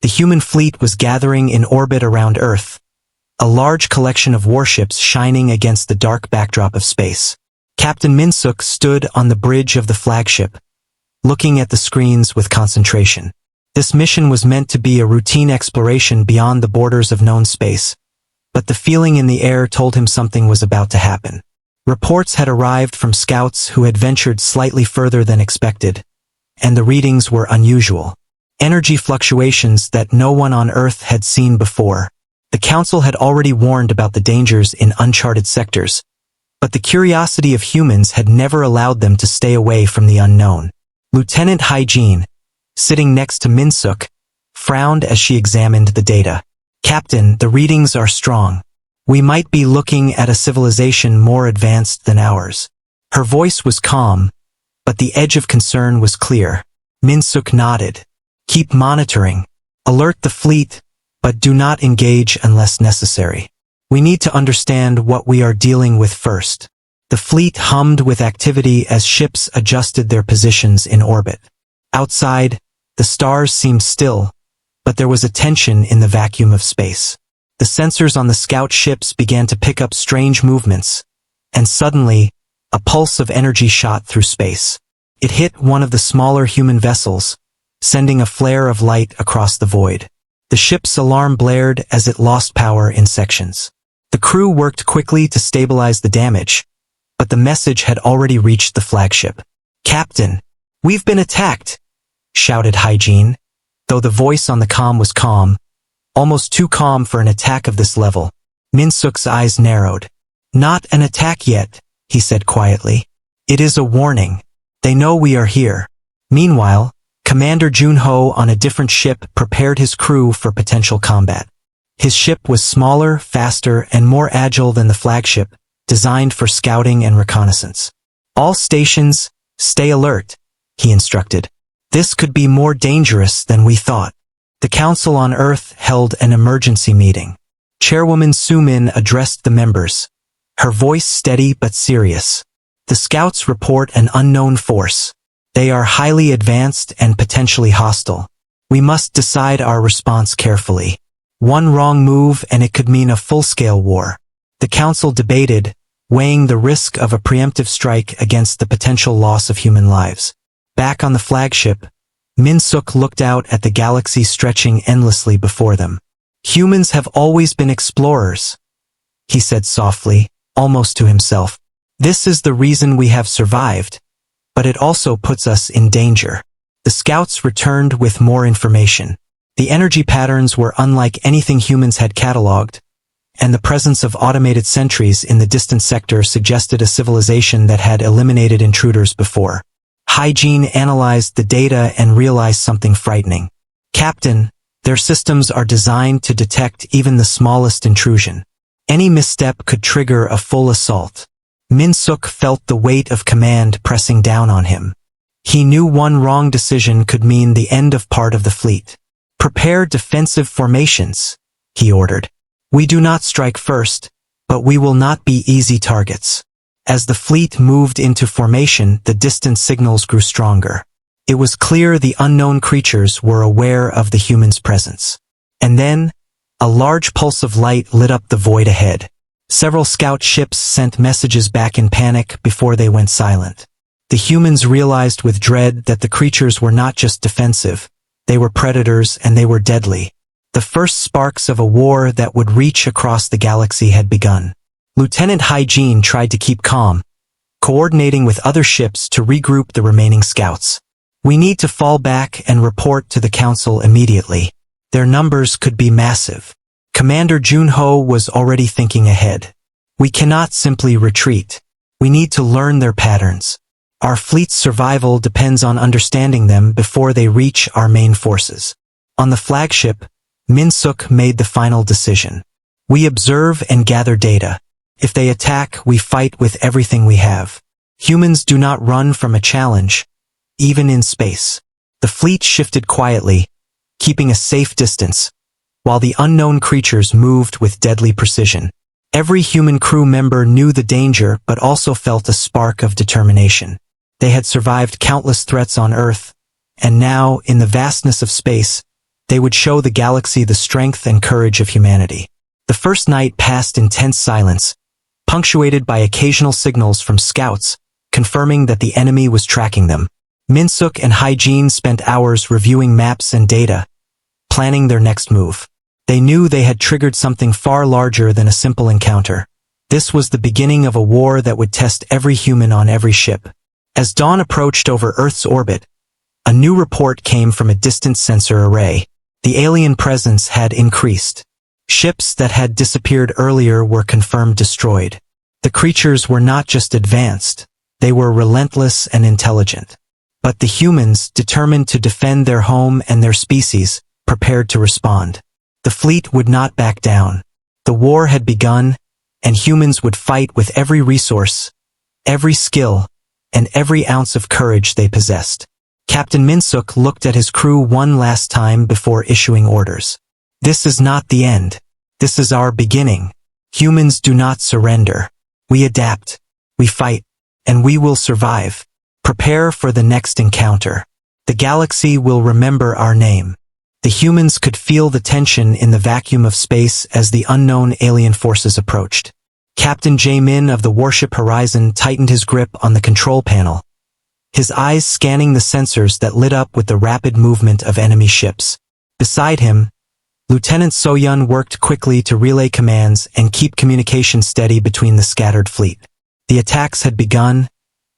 The human fleet was gathering in orbit around Earth, a large collection of warships shining against the dark backdrop of space. Captain Minsuk stood on the bridge of the flagship, looking at the screens with concentration. This mission was meant to be a routine exploration beyond the borders of known space, but the feeling in the air told him something was about to happen. Reports had arrived from scouts who had ventured slightly further than expected, and the readings were unusual. Energy fluctuations that no one on Earth had seen before. The Council had already warned about the dangers in uncharted sectors, but the curiosity of humans had never allowed them to stay away from the unknown. Lieutenant Hygiene, sitting next to Minsuk, frowned as she examined the data. "Captain, the readings are strong. We might be looking at a civilization more advanced than ours." Her voice was calm, but the edge of concern was clear. Minsuk nodded. "Keep monitoring. Alert the fleet, but do not engage unless necessary. We need to understand what we are dealing with first." The fleet hummed with activity as ships adjusted their positions in orbit. Outside, the stars seemed still, but there was a tension in the vacuum of space. The sensors on the scout ships began to pick up strange movements, and suddenly, a pulse of energy shot through space. It hit one of the smaller human vessels, sending a flare of light across the void. The ship's alarm blared as it lost power in sections. The crew worked quickly to stabilize the damage, but the message had already reached the flagship. "Captain, we've been attacked!" shouted Hygiene, though the voice on the comm was calm, almost too calm for an attack of this level. Minsuk's eyes narrowed. "Not an attack yet," he said quietly. "It is a warning. They know we are here." Meanwhile, Commander Junho on a different ship prepared his crew for potential combat. His ship was smaller, faster, and more agile than the flagship, designed for scouting and reconnaissance. "All stations, stay alert," he instructed. "This could be more dangerous than we thought." The Council on Earth held an emergency meeting. Chairwoman Sumin addressed the members, her voice steady but serious. "The scouts report an unknown force. They are highly advanced and potentially hostile. We must decide our response carefully. One wrong move and it could mean a full-scale war." The Council debated, weighing the risk of a preemptive strike against the potential loss of human lives. Back on the flagship, Minsuk looked out at the galaxy stretching endlessly before them. "Humans have always been explorers," he said softly, almost to himself. "This is the reason we have survived, but it also puts us in danger." The scouts returned with more information. The energy patterns were unlike anything humans had catalogued, and the presence of automated sentries in the distant sector suggested a civilization that had eliminated intruders before. Hygiene analyzed the data and realized something frightening. "Captain, their systems are designed to detect even the smallest intrusion. Any misstep could trigger a full assault." Minsuk felt the weight of command pressing down on him. He knew one wrong decision could mean the end of part of the fleet. "Prepare defensive formations," he ordered. "We do not strike first, but we will not be easy targets." As the fleet moved into formation, the distant signals grew stronger. It was clear the unknown creatures were aware of the humans' presence. And then, a large pulse of light lit up the void ahead. Several scout ships sent messages back in panic before they went silent. The humans realized with dread that the creatures were not just defensive, they were predators and they were deadly. The first sparks of a war that would reach across the galaxy had begun. Lieutenant Hygiene tried to keep calm, coordinating with other ships to regroup the remaining scouts. "We need to fall back and report to the Council immediately. Their numbers could be massive." Commander Junho was already thinking ahead. "We cannot simply retreat. We need to learn their patterns. Our fleet's survival depends on understanding them before they reach our main forces." On the flagship, Minsuk made the final decision. "We observe and gather data. If they attack, we fight with everything we have. Humans do not run from a challenge, even in space." The fleet shifted quietly, keeping a safe distance, while the unknown creatures moved with deadly precision. Every human crew member knew the danger but also felt a spark of determination. They had survived countless threats on Earth, and now, in the vastness of space, They would show the galaxy the strength and courage of humanity. The first night passed in tense silence, punctuated by occasional signals from scouts, confirming that the enemy was tracking them. Minsuk and Hygiene spent hours reviewing maps and data, planning their next move. They knew they had triggered something far larger than a simple encounter. This was the beginning of a war that would test every human on every ship. As dawn approached over Earth's orbit, a new report came from a distant sensor array. The alien presence had increased. Ships that had disappeared earlier were confirmed destroyed. The creatures were not just advanced, they were relentless and intelligent. But the humans, determined to defend their home and their species, prepared to respond. The fleet would not back down. The war had begun, and humans would fight with every resource, every skill, and every ounce of courage they possessed. Captain Minsuk looked at his crew one last time before issuing orders. This is not the end. This is our beginning. Humans do not surrender. We adapt, we fight, and we will survive. Prepare for the next encounter. The galaxy will remember our name. The humans could feel the tension in the vacuum of space as the unknown alien forces approached. Captain Jamin of the warship Horizon tightened his grip on the control panel, his eyes scanning the sensors that lit up with the rapid movement of enemy ships. Beside him, Lieutenant Soyun worked quickly to relay commands and keep communication steady between the scattered fleet. The attacks had begun,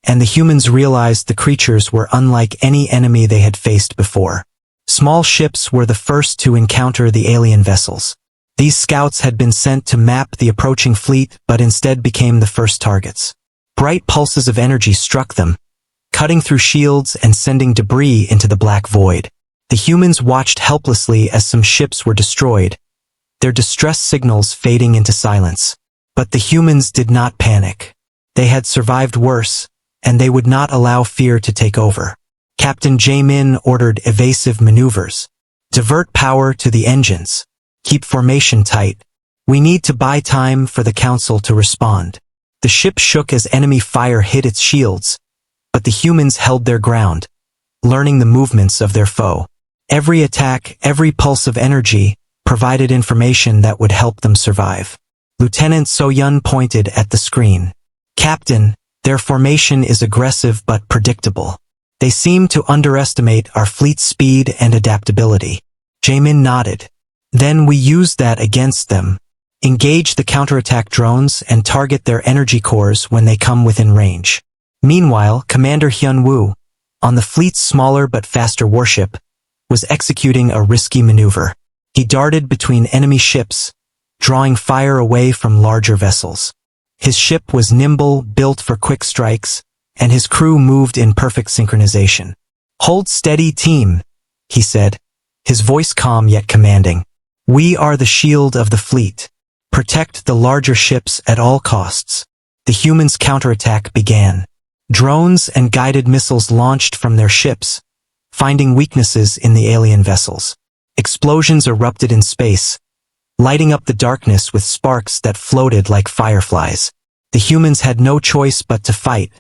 and the humans realized the creatures were unlike any enemy they had faced before. Small ships were the first to encounter the alien vessels. These scouts had been sent to map the approaching fleet but instead became the first targets. Bright pulses of energy struck them, cutting through shields and sending debris into the black void. The humans watched helplessly as some ships were destroyed, their distress signals fading into silence. But the humans did not panic. They had survived worse, and they would not allow fear to take over. Captain Jamin ordered evasive maneuvers. Divert power to the engines. Keep formation tight. We need to buy time for the council to respond. The ship shook as enemy fire hit its shields, but the humans held their ground, learning the movements of their foe. Every attack, every pulse of energy, provided information that would help them survive. Lieutenant Soyun pointed at the screen. Captain, their formation is aggressive but predictable. They seem to underestimate our fleet's speed and adaptability. Jamin nodded. Then we use that against them. Engage the counterattack drones and target their energy cores when they come within range. Meanwhile, Commander Hyun-woo, on the fleet's smaller but faster warship, was executing a risky maneuver. He darted between enemy ships, drawing fire away from larger vessels. His ship was nimble, built for quick strikes, and his crew moved in perfect synchronization. Hold steady, team, he said, his voice calm yet commanding. We are the shield of the fleet. Protect the larger ships at all costs. The humans' counterattack began. Drones and guided missiles launched from their ships, finding weaknesses in the alien vessels. Explosions erupted in space, lighting up the darkness with sparks that floated like fireflies. The humans had no choice but to fight.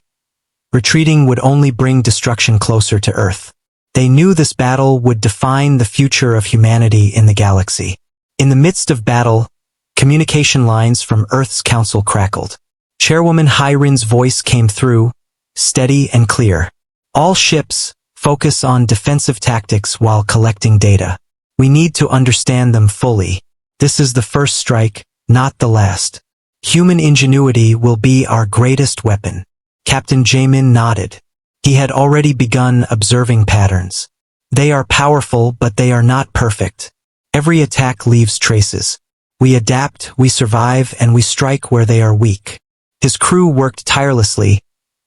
Retreating would only bring destruction closer to Earth. They knew this battle would define the future of humanity in the galaxy. In the midst of battle, communication lines from Earth's council crackled. Chairwoman Hyrin's voice came through, steady and clear. All ships, focus on defensive tactics while collecting data. We need to understand them fully. This is the first strike, not the last. Human ingenuity will be our greatest weapon. Captain Jamin nodded. He had already begun observing patterns. They are powerful, but they are not perfect. Every attack leaves traces. We adapt, we survive, and we strike where they are weak. His crew worked tirelessly,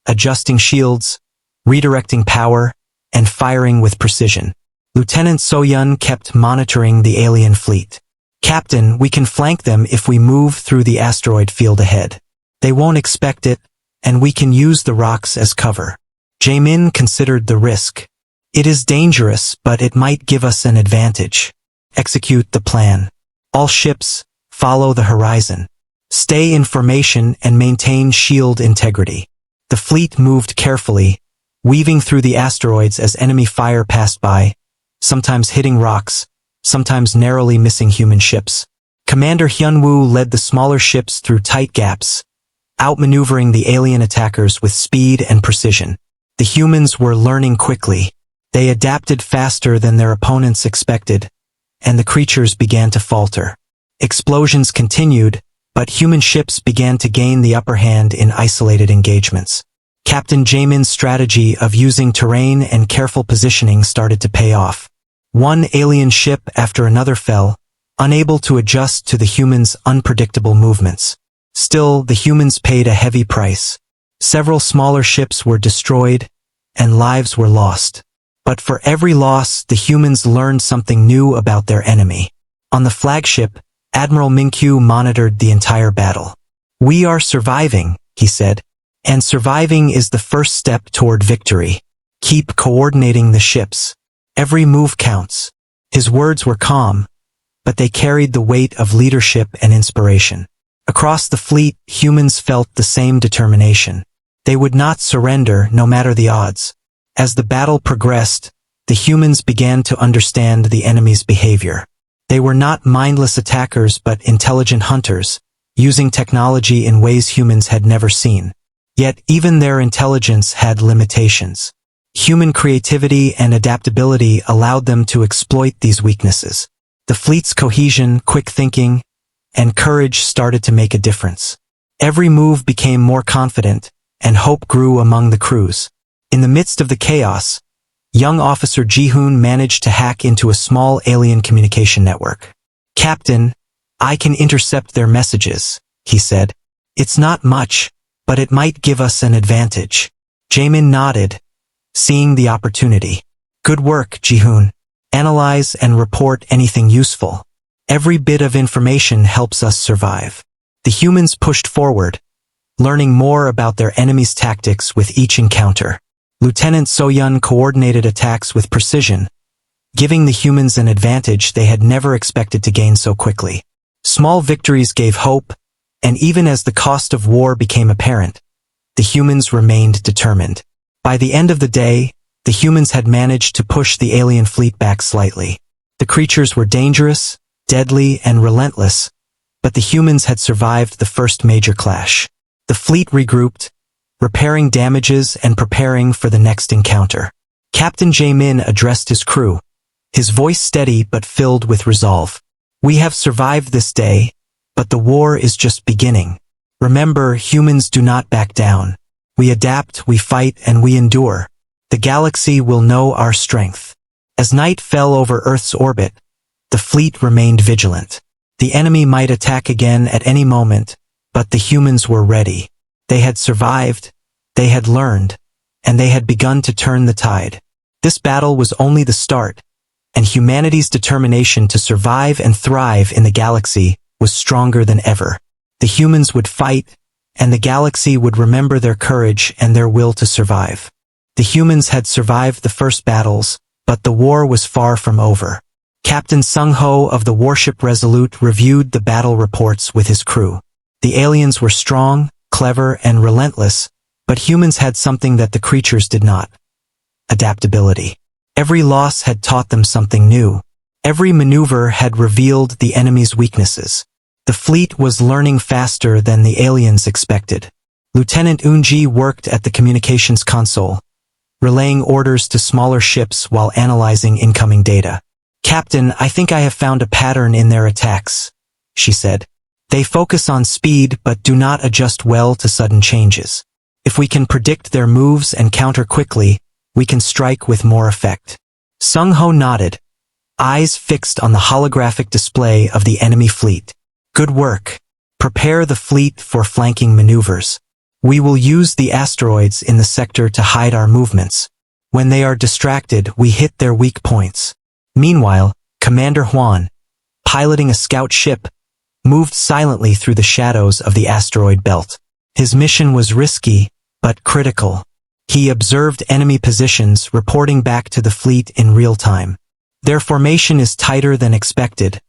adjusting shields, redirecting power, and firing with precision. Lieutenant Soyun kept monitoring the alien fleet. Captain, we can flank them if we move through the asteroid field ahead. They won't expect it, and we can use the rocks as cover. Jamin considered the risk. It is dangerous, but it might give us an advantage. Execute the plan. All ships, follow the horizon. Stay in formation and maintain shield integrity. The fleet moved carefully, weaving through the asteroids as enemy fire passed by, sometimes hitting rocks, sometimes narrowly missing human ships. Commander Hyun-woo led the smaller ships through tight gaps, outmaneuvering the alien attackers with speed and precision. The humans were learning quickly. They adapted faster than their opponents expected, and the creatures began to falter. Explosions continued, but human ships began to gain the upper hand in isolated engagements. Captain Jaemin's strategy of using terrain and careful positioning started to pay off. One alien ship after another fell, unable to adjust to the humans' unpredictable movements. Still, the humans paid a heavy price. Several smaller ships were destroyed, and lives were lost. But for every loss, the humans learned something new about their enemy. On the flagship, Admiral Minkyu monitored the entire battle. "We are surviving," he said, "and surviving is the first step toward victory. Keep coordinating the ships. Every move counts." His words were calm, but they carried the weight of leadership and inspiration. Across the fleet, humans felt the same determination. They would not surrender no matter the odds. As the battle progressed, the humans began to understand the enemy's behavior. They were not mindless attackers but intelligent hunters, using technology in ways humans had never seen. Yet even their intelligence had limitations. Human creativity and adaptability allowed them to exploit these weaknesses. The fleet's cohesion, quick thinking, and courage started to make a difference. Every move became more confident, and hope grew among the crews. In the midst of the chaos, young officer Ji-hoon managed to hack into a small alien communication network. "Captain, I can intercept their messages," he said. "It's not much, but it might give us an advantage." Jaemin nodded, seeing the opportunity. "Good work, Ji-hoon. Analyze and report anything useful. Every bit of information helps us survive." The humans pushed forward, learning more about their enemy's tactics with each encounter. Lieutenant So-yun coordinated attacks with precision, giving the humans an advantage they had never expected to gain so quickly. Small victories gave hope, and even as the cost of war became apparent, the humans remained determined. By the end of the day, the humans had managed to push the alien fleet back slightly. The creatures were dangerous, deadly, and relentless, but the humans had survived the first major clash. The fleet regrouped, repairing damages and preparing for the next encounter. Captain Jaemin addressed his crew, his voice steady but filled with resolve. "We have survived this day, but the war is just beginning. Remember, humans do not back down. We adapt, we fight, and we endure. The galaxy will know our strength." As night fell over Earth's orbit, the fleet remained vigilant. The enemy might attack again at any moment, but the humans were ready. They had survived, they had learned, and they had begun to turn the tide. This battle was only the start, and humanity's determination to survive and thrive in the galaxy was stronger than ever. The humans would fight, and the galaxy would remember their courage and their will to survive. The humans had survived the first battles, but the war was far from over. Captain Sung-ho of the warship Resolute reviewed the battle reports with his crew. The aliens were strong, clever, and relentless, but humans had something that the creatures did not: adaptability. Every loss had taught them something new. Every maneuver had revealed the enemy's weaknesses. The fleet was learning faster than the aliens expected. Lieutenant Eun-ji worked at the communications console, relaying orders to smaller ships while analyzing incoming data. "Captain, I think I have found a pattern in their attacks," she said. "They focus on speed but do not adjust well to sudden changes. If we can predict their moves and counter quickly, we can strike with more effect." Sung-ho nodded, eyes fixed on the holographic display of the enemy fleet. "Good work. Prepare the fleet for flanking maneuvers. We will use the asteroids in the sector to hide our movements. When they are distracted, we hit their weak points." Meanwhile, Commander Hwan, piloting a scout ship, moved silently through the shadows of the asteroid belt. His mission was risky, but critical. He observed enemy positions, reporting back to the fleet in real time. "Their formation is tighter than expected,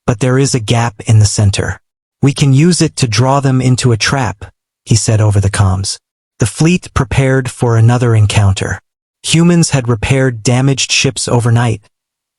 but there is a gap in the center. We can use it to draw them into a trap," he said over the comms. The fleet prepared for another encounter. Humans had repaired damaged ships overnight,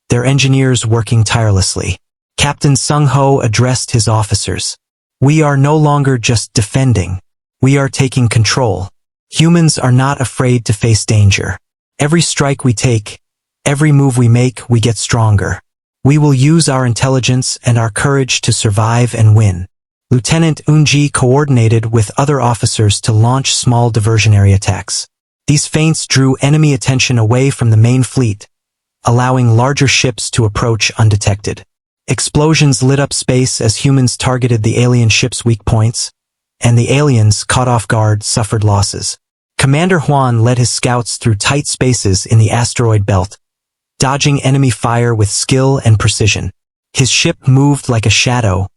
their engineers working tirelessly. Captain Sung-ho addressed his officers. We are no longer just defending. We are taking control. Humans are not afraid to face danger. Every strike we take, every move we make, we get stronger. We will use our intelligence and our courage to survive and win. Lieutenant Eun-ji coordinated with other officers to launch small diversionary attacks. These feints drew enemy attention away from the main fleet, allowing larger ships to approach undetected. Explosions lit up space as humans targeted the alien ships' weak points, and the aliens, caught off guard, suffered losses. Commander Hwan led his scouts through tight spaces in the asteroid belt, dodging enemy fire with skill and precision. His ship moved like a shadow,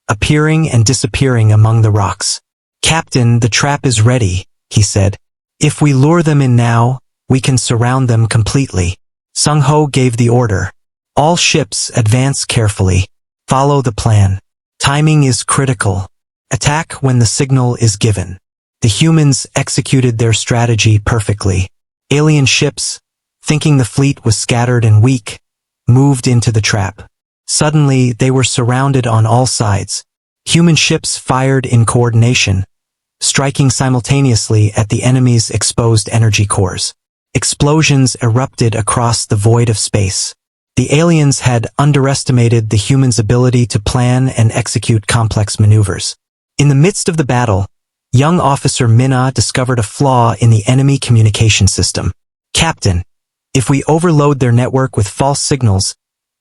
appearing and disappearing among the rocks. Captain, the trap is ready, he said. If we lure them in now, we can surround them completely. Sung-ho gave the order. All ships advance carefully. Follow the plan. Timing is critical. Attack when the signal is given. The humans executed their strategy perfectly. Alien ships, thinking the fleet was scattered and weak, moved into the trap. Suddenly, they were surrounded on all sides. Human ships fired in coordination, striking simultaneously at the enemy's exposed energy cores. Explosions erupted across the void of space. The aliens had underestimated the humans' ability to plan and execute complex maneuvers. In the midst of the battle, young officer Mina discovered a flaw in the enemy communication system. Captain, if we overload their network with false signals,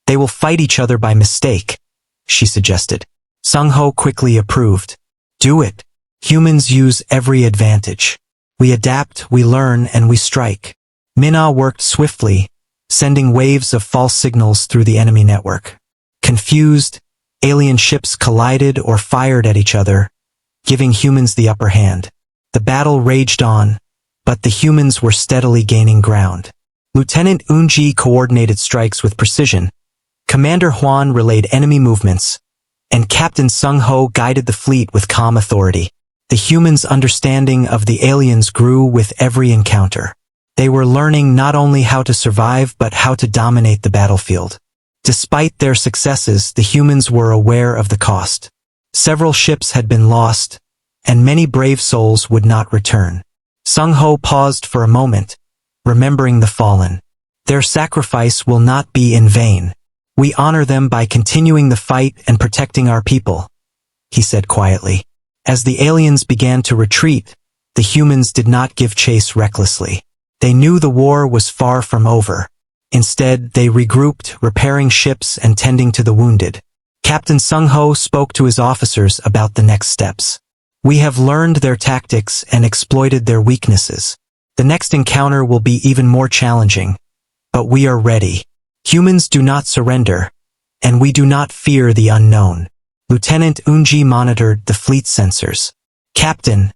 they will fight each other by mistake, she suggested. Sung-ho quickly approved. Do it. Humans use every advantage. We adapt, we learn, and we strike. Mina worked swiftly, sending waves of false signals through the enemy network. Confused, alien ships collided or fired at each other, giving humans the upper hand. The battle raged on, but the humans were steadily gaining ground. Lieutenant Eun-ji coordinated strikes with precision, Commander Hwan relayed enemy movements, and Captain Sung-ho guided the fleet with calm authority. The humans' understanding of the aliens grew with every encounter. They were learning not only how to survive but how to dominate the battlefield. Despite their successes, the humans were aware of the cost. Several ships had been lost, and many brave souls would not return. Sung-ho paused for a moment, remembering the fallen. Their sacrifice will not be in vain. We honor them by continuing the fight and protecting our people, he said quietly. As the aliens began to retreat, the humans did not give chase recklessly. They knew the war was far from over. Instead, they regrouped, repairing ships and tending to the wounded. Captain Sung-ho spoke to his officers about the next steps. We have learned their tactics and exploited their weaknesses. The next encounter will be even more challenging, but we are ready. Humans do not surrender, and we do not fear the unknown. Lieutenant Eun-ji monitored the fleet sensors. Captain,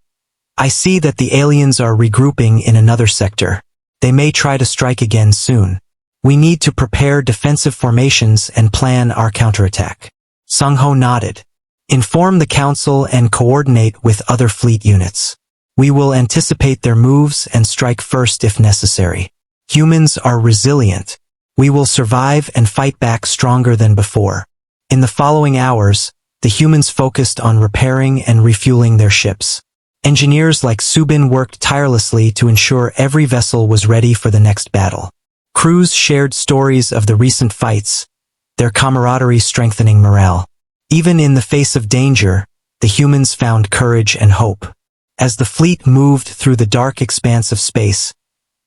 I see that the aliens are regrouping in another sector. They may try to strike again soon. We need to prepare defensive formations and plan our counterattack. Sung-ho nodded. Inform the council and coordinate with other fleet units. We will anticipate their moves and strike first if necessary. Humans are resilient. We will survive and fight back stronger than before. In the following hours, the humans focused on repairing and refueling their ships. Engineers like Subin worked tirelessly to ensure every vessel was ready for the next battle. Crews shared stories of the recent fights, their camaraderie strengthening morale. Even in the face of danger, the humans found courage and hope. As the fleet moved through the dark expanse of space,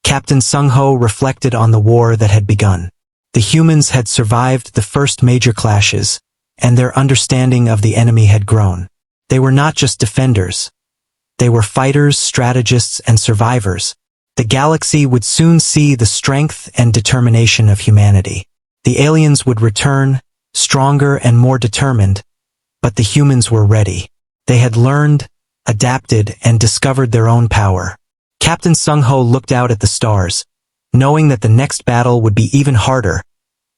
Captain Sung-ho reflected on the war that had begun. The humans had survived the first major clashes, and their understanding of the enemy had grown. They were not just defenders. They were fighters, strategists, and survivors. The galaxy would soon see the strength and determination of humanity. The aliens would return, stronger and more determined, but the humans were ready. They had learned, adapted, and discovered their own power. Captain Sung-ho looked out at the stars, knowing that the next battle would be even harder,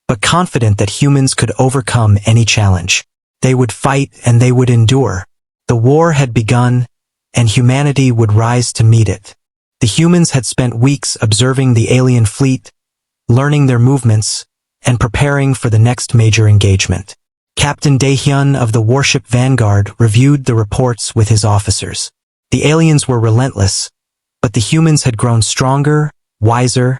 but confident that humans could overcome any challenge. They would fight and they would endure. The war had begun, and humanity would rise to meet it. The humans had spent weeks observing the alien fleet, learning their movements, and preparing for the next major engagement. Captain Daehyun of the warship Vanguard reviewed the reports with his officers. The aliens were relentless, but the humans had grown stronger, wiser,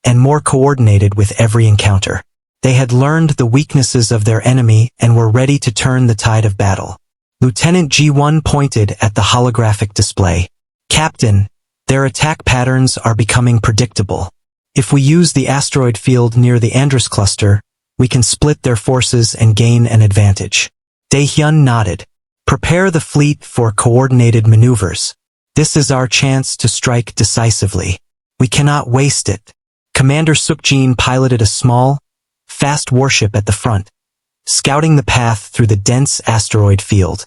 and more coordinated with every encounter. They had learned the weaknesses of their enemy and were ready to turn the tide of battle. Lieutenant G1 pointed at the holographic display. Captain, their attack patterns are becoming predictable. If we use the asteroid field near the Andros cluster, we can split their forces and gain an advantage. Daehyun nodded. Prepare the fleet for coordinated maneuvers. This is our chance to strike decisively. We cannot waste it. Commander Sukjin piloted a small, fast warship at the front, scouting the path through the dense asteroid field.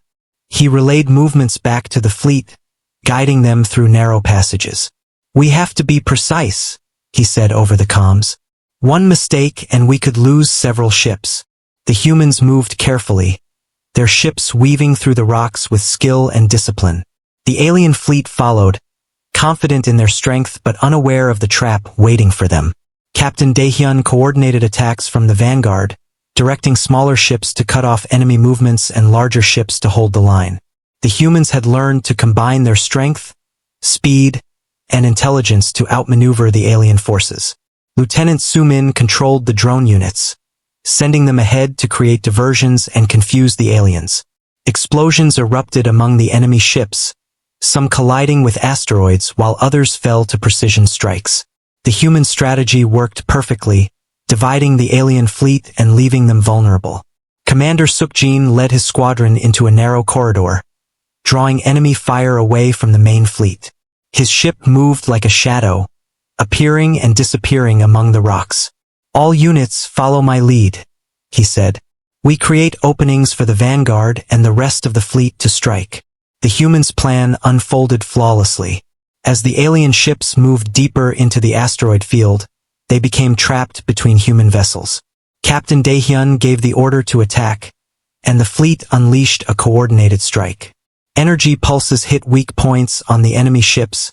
He relayed movements back to the fleet, guiding them through narrow passages. We have to be precise, he said over the comms. One mistake and we could lose several ships. The humans moved carefully, their ships weaving through the rocks with skill and discipline. The alien fleet followed, confident in their strength but unaware of the trap waiting for them. Captain Daehyun coordinated attacks from the Vanguard, directing smaller ships to cut off enemy movements and larger ships to hold the line. The humans had learned to combine their strength, speed, and intelligence to outmaneuver the alien forces. Lieutenant Sumin controlled the drone units, sending them ahead to create diversions and confuse the aliens. Explosions erupted among the enemy ships, some colliding with asteroids while others fell to precision strikes. The human strategy worked perfectly, dividing the alien fleet and leaving them vulnerable. Commander Sukjin led his squadron into a narrow corridor, drawing enemy fire away from the main fleet. His ship moved like a shadow, appearing and disappearing among the rocks. All units follow my lead, he said. We create openings for the Vanguard and the rest of the fleet to strike. The humans' plan unfolded flawlessly. As the alien ships moved deeper into the asteroid field, they became trapped between human vessels. Captain Daehyun gave the order to attack, and the fleet unleashed a coordinated strike. Energy pulses hit weak points on the enemy ships,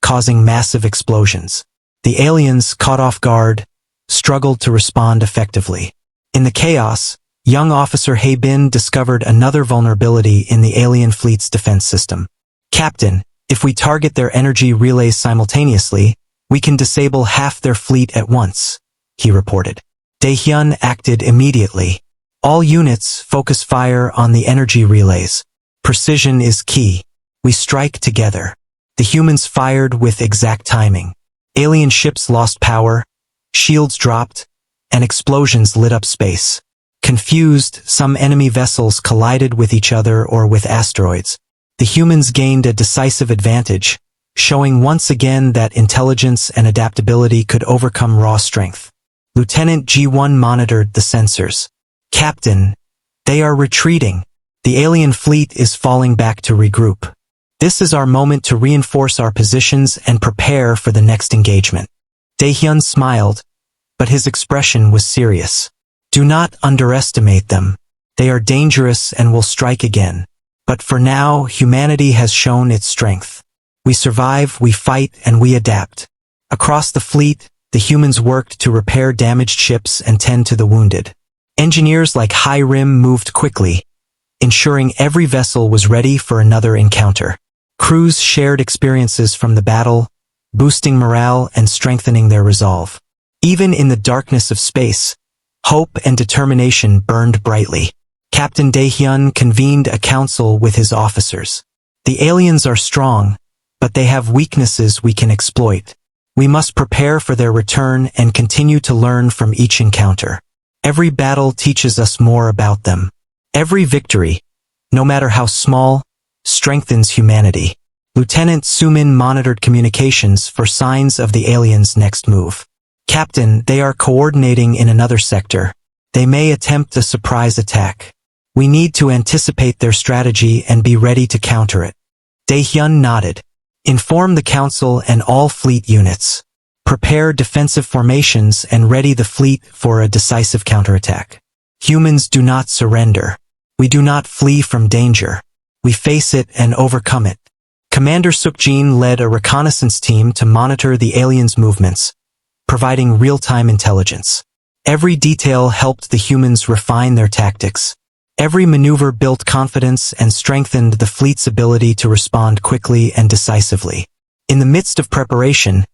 causing massive explosions. The aliens, caught off guard, struggled to respond effectively. In the chaos, young officer Haebin discovered another vulnerability in the alien fleet's defense system. Captain, if we target their energy relays simultaneously, we can disable half their fleet at once, he reported. Daehyun acted immediately. All units focus fire on the energy relays. Precision is key. We strike together. The humans fired with exact timing. Alien ships lost power, shields dropped, and explosions lit up space. Confused, some enemy vessels collided with each other or with asteroids. The humans gained a decisive advantage, showing once again that intelligence and adaptability could overcome raw strength. Lieutenant G1 monitored the sensors. Captain, they are retreating. The alien fleet is falling back to regroup. This is our moment to reinforce our positions and prepare for the next engagement. Daehyun smiled, but his expression was serious. Do not underestimate them. They are dangerous and will strike again. But for now, humanity has shown its strength. We survive, we fight, and we adapt. Across the fleet, the humans worked to repair damaged ships and tend to the wounded. Engineers like Hi-Rim moved quickly, ensuring every vessel was ready for another encounter. Crews shared experiences from the battle, boosting morale and strengthening their resolve. Even in the darkness of space, hope and determination burned brightly. Captain Daehyun convened a council with his officers. The aliens are strong, but they have weaknesses we can exploit. We must prepare for their return and continue to learn from each encounter. Every battle teaches us more about them. Every victory, no matter how small, strengthens humanity. Lieutenant Sumin monitored communications for signs of the aliens' next move. Captain, they are coordinating in another sector. They may attempt a surprise attack. We need to anticipate their strategy and be ready to counter it. Daehyun nodded. Inform the council and all fleet units. Prepare defensive formations and ready the fleet for a decisive counterattack. Humans do not surrender. We do not flee from danger. We face it and overcome it. Commander Sukjin led a reconnaissance team to monitor the aliens' movements, providing real-time intelligence. Every detail helped the humans refine their tactics. Every maneuver built confidence and strengthened the fleet's ability to respond quickly and decisively. In the midst of preparation,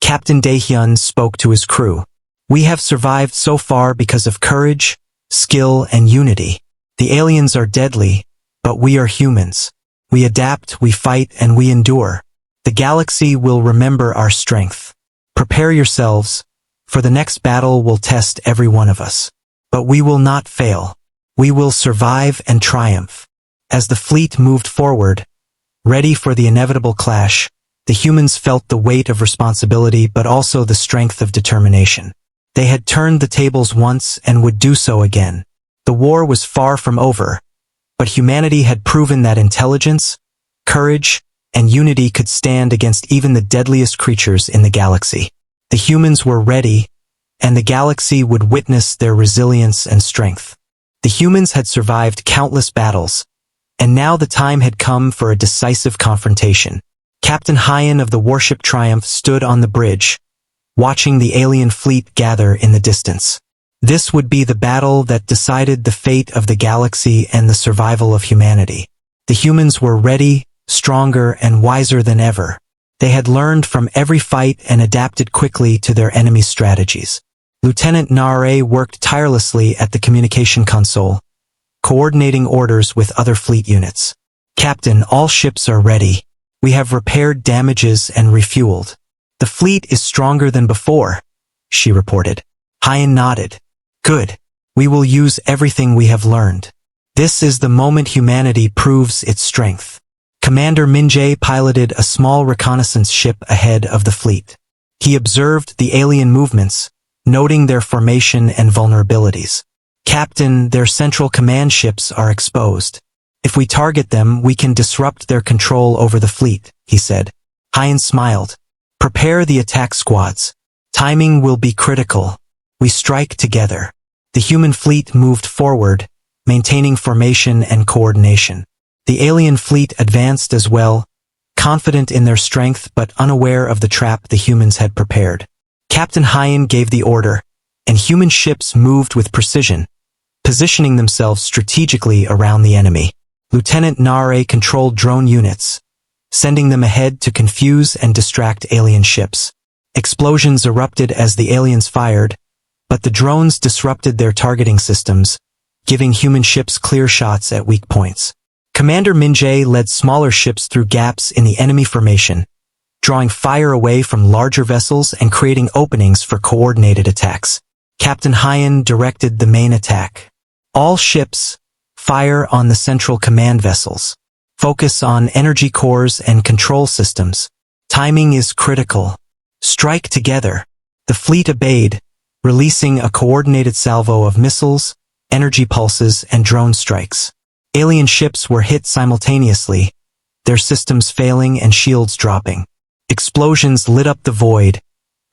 Captain Daehyun spoke to his crew. "We have survived so far because of courage, skill, and unity. The aliens are deadly, but we are humans. We adapt, we fight, and we endure. The galaxy will remember our strength. Prepare yourselves, for the next battle will test every one of us. But we will not fail. We will survive and triumph." As the fleet moved forward, ready for the inevitable clash, the humans felt the weight of responsibility but also the strength of determination. They had turned the tables once and would do so again. The war was far from over, but humanity had proven that intelligence, courage, and unity could stand against even the deadliest creatures in the galaxy. The humans were ready, and the galaxy would witness their resilience and strength. The humans had survived countless battles, and now the time had come for a decisive confrontation. Captain Hyan of the warship Triumph stood on the bridge, watching the alien fleet gather in the distance. This would be the battle that decided the fate of the galaxy and the survival of humanity. The humans were ready, stronger, and wiser than ever. They had learned from every fight and adapted quickly to their enemy's strategies. Lieutenant Nare worked tirelessly at the communication console, coordinating orders with other fleet units. "Captain, all ships are ready. We have repaired damages and refueled. The fleet is stronger than before," she reported. Hyan nodded. "Good. We will use everything we have learned. This is the moment humanity proves its strength." Commander Min-jae piloted a small reconnaissance ship ahead of the fleet. He observed the alien movements, noting their formation and vulnerabilities. "Captain, their central command ships are exposed. If we target them, we can disrupt their control over the fleet," he said. Hyan smiled. "Prepare the attack squads. Timing will be critical. We strike together." The human fleet moved forward, maintaining formation and coordination. The alien fleet advanced as well, confident in their strength but unaware of the trap the humans had prepared. Captain Hyan gave the order, and human ships moved with precision, positioning themselves strategically around the enemy. Lieutenant Nare controlled drone units, sending them ahead to confuse and distract alien ships. Explosions erupted as the aliens fired, but the drones disrupted their targeting systems, giving human ships clear shots at weak points. Commander Min-jae led smaller ships through gaps in the enemy formation, drawing fire away from larger vessels and creating openings for coordinated attacks. Captain Hyan directed the main attack. "All ships, fire on the central command vessels. Focus on energy cores and control systems. Timing is critical. Strike together." The fleet obeyed, releasing a coordinated salvo of missiles, energy pulses, and drone strikes. Alien ships were hit simultaneously, their systems failing and shields dropping. Explosions lit up the void,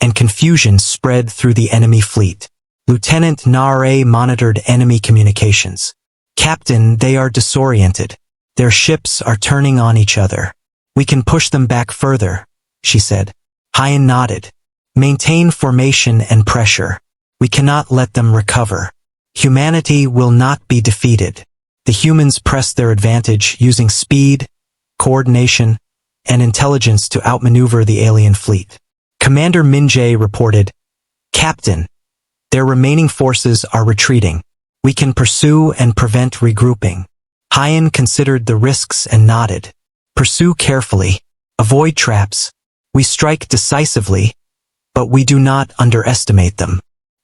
and confusion spread through the enemy fleet. Lieutenant Nare monitored enemy communications. "Captain, they are disoriented. Their ships are turning on each other. We can push them back further," she said. Hyan nodded. "Maintain formation and pressure. We cannot let them recover. Humanity will not be defeated." The humans pressed their advantage using speed, coordination, and intelligence to outmaneuver the alien fleet. Commander Min-jae reported, "Captain, their remaining forces are retreating. We can pursue and prevent regrouping." Hyan considered the risks and nodded. "Pursue carefully. Avoid traps. We strike decisively, but we do not underestimate them."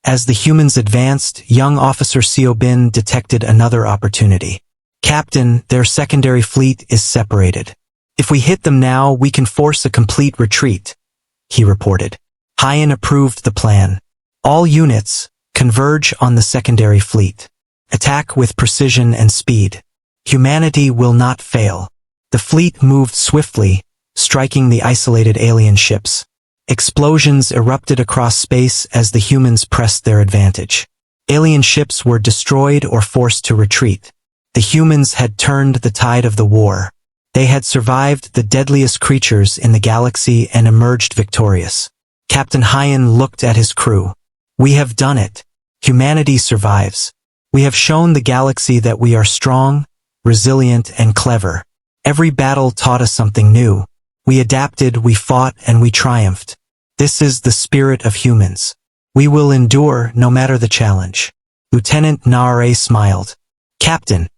As the humans advanced, young Officer Seobin detected another opportunity. "Captain, their secondary fleet is separated. If we hit them now, we can force a complete retreat," he reported. Hyan approved the plan. "All units, converge on the secondary fleet. Attack with precision and speed. Humanity will not fail." The fleet moved swiftly, striking the isolated alien ships. Explosions erupted across space as the humans pressed their advantage. Alien ships were destroyed or forced to retreat. The humans had turned the tide of the war. They had survived the deadliest creatures in the galaxy and emerged victorious. Captain Hyan looked at his crew. "We have done it. humanity survives. We have shown the galaxy that we are strong, resilient, and clever. Every battle taught us something new. We adapted, we fought, and we triumphed. This is the spirit of humans. We will endure no matter the challenge. Lieutenant Nare smiled. Captain,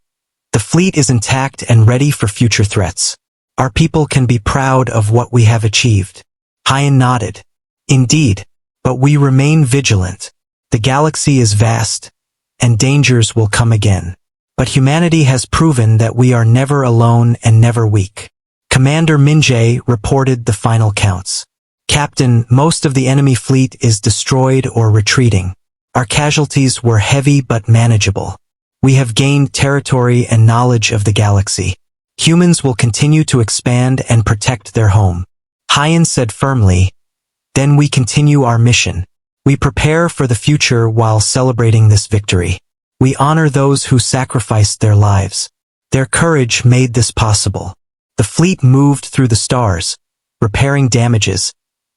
the fleet is intact and ready for future threats. Our people can be proud of what we have achieved. Hyan nodded. Indeed, but we remain vigilant. The galaxy is vast, and dangers will come again. But humanity has proven that we are never alone and never weak. Commander Minjae reported the final counts. Captain, most of the enemy fleet is destroyed or retreating. Our casualties were heavy but manageable. We have gained territory and knowledge of the galaxy. Humans will continue to expand and protect their home. Hyan said firmly, then we continue our mission. We prepare for the future while celebrating this victory. We honor those who sacrificed their lives. Their courage made this possible. The fleet moved through the stars, repairing damages,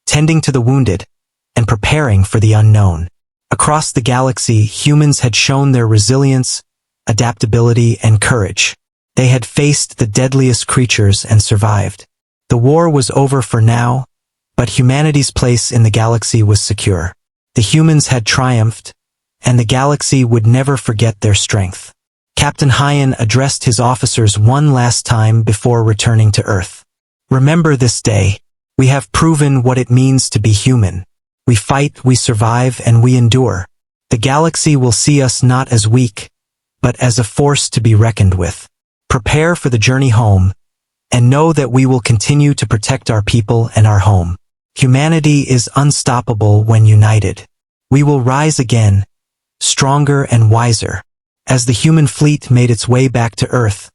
tending to the wounded, and preparing for the unknown. Across the galaxy, humans had shown their resilience, adaptability, and courage. They had faced the deadliest creatures and survived. The war was over for now, but humanity's place in the galaxy was secure. The humans had triumphed, and the galaxy would never forget their strength. Captain Hyan addressed his officers one last time before returning to Earth. Remember this day. We have proven what it means to be human. We fight, we survive, and we endure. The galaxy will see us not as weak, but as a force to be reckoned with. Prepare for the journey home, and know that we will continue to protect our people and our home. Humanity is unstoppable when united. We will rise again, stronger and wiser. As the human fleet made its way back to Earth,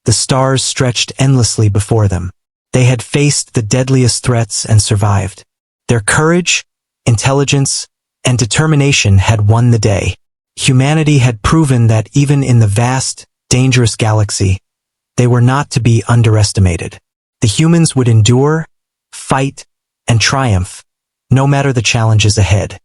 the stars stretched endlessly before them. They had faced the deadliest threats and survived. Their courage, intelligence, and determination had won the day. Humanity had proven that even in the vast, dangerous galaxy, they were not to be underestimated. The humans would endure, fight, and triumph, no matter the challenges ahead.